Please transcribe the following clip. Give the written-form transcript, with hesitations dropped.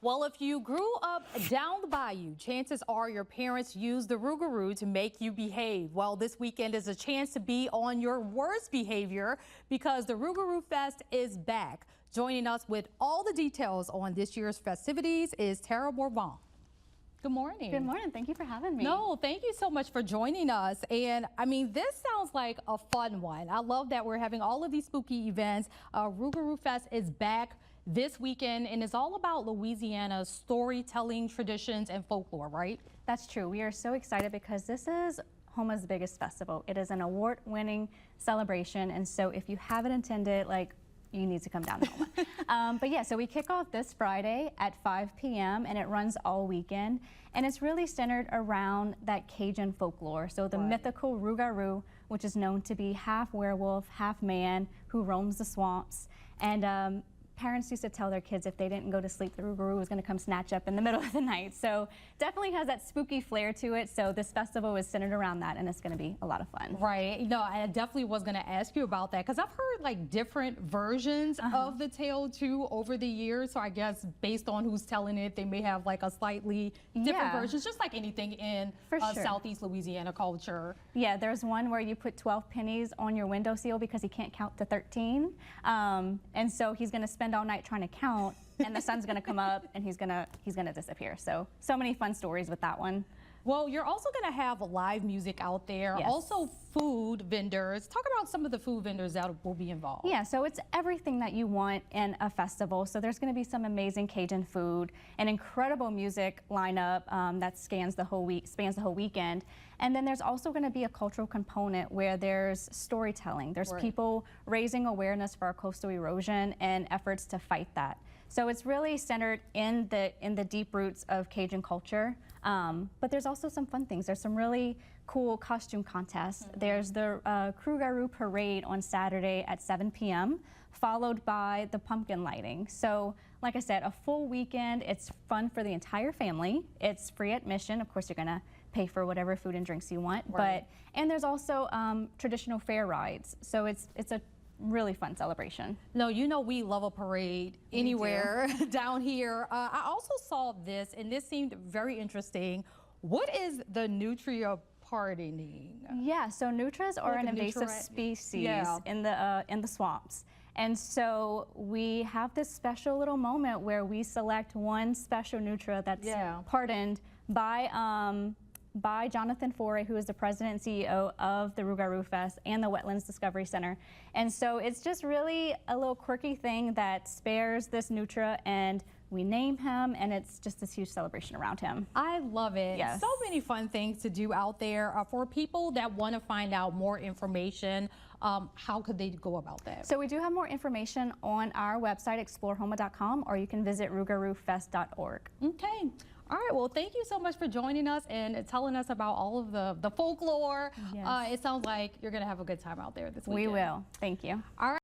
Well, if you grew up down the bayou, chances are your parents used the Rougaroo to make you behave. Well, this weekend is a chance to be on your worst behavior because the Rougaroo Fest is back. Joining us with all the details on this year's festivities is Tara Morvan. Good morning. Good morning. Thank you for having me. No, thank you so much for joining us. And I mean, this sounds like a fun one. I love that we're having all of these spooky events. Rougaroo Fest is back this weekend and it's all about Louisiana's storytelling traditions and folklore, right? That's true. We are so excited because this is Homa's biggest festival. It is an award-winning celebration, and so if you haven't attended, you need to come down to Homa. But yeah, so we kick off this Friday at 5 p.m. and it runs all weekend. And it's really centered around that Cajun folklore. So the mythical Rougarou, which is known to be half werewolf, half man, who roams the swamps. And parents used to tell their kids if they didn't go to sleep, the Rougarou was going to come snatch up in the middle of the night. So definitely has that spooky flair to it. So this festival is centered around that, and it's going to be a lot of fun. Right. No, I definitely was going to ask you about that because I've heard different versions of the tale too over the years. So I guess based on who's telling it, they may have a slightly different versions, just like anything in Southeast Louisiana culture. Yeah, there's one where you put 12 pennies on your windowsill because he can't count to 13. And so he's going to spend all night trying to count, and the sun's going to come up and he's going to disappear. So many fun stories with that one. Well, you're also going to have live music out there, also food vendors. Talk about some of the food vendors that will be involved. Yeah, so it's everything that you want in a festival. So there's going to be some amazing Cajun food, an incredible music lineup that spans the whole weekend. And then there's also going to be a cultural component where there's storytelling. There's people raising awareness for our coastal erosion and efforts to fight that. So it's really centered in the deep roots of Cajun culture. But there's also some fun things. There's some really cool costume contests. There's the Rougarou parade on Saturday at 7 p.m., followed by the pumpkin lighting. So like I said, a full weekend. It's fun for the entire family. It's free admission. Of course, you're going to pay for whatever food and drinks you want. And there's also traditional fair rides. So it's a really fun celebration. No, you know we love a parade anywhere down here. I also saw this, and this seemed very interesting. What is the nutria pardoning? Yeah, so nutrias are an invasive species in the swamps. And so we have this special little moment where we select one special nutria that's pardoned by Jonathan Foray, who is the president and CEO of the Rougaroo Fest and the Wetlands Discovery Center. And so it's just really a little quirky thing that spares this nutria, and we name him, and it's just this huge celebration around him. I love it. Yes. So many fun things to do out there. For people that want to find out more information, how could they go about that? So we do have more information on our website, explorehoma.com, or you can visit rougaroofest.org. Okay. All right, well, thank you so much for joining us and telling us about all of the folklore. It sounds like you're going to have a good time out there this weekend. We will. Thank you. All right.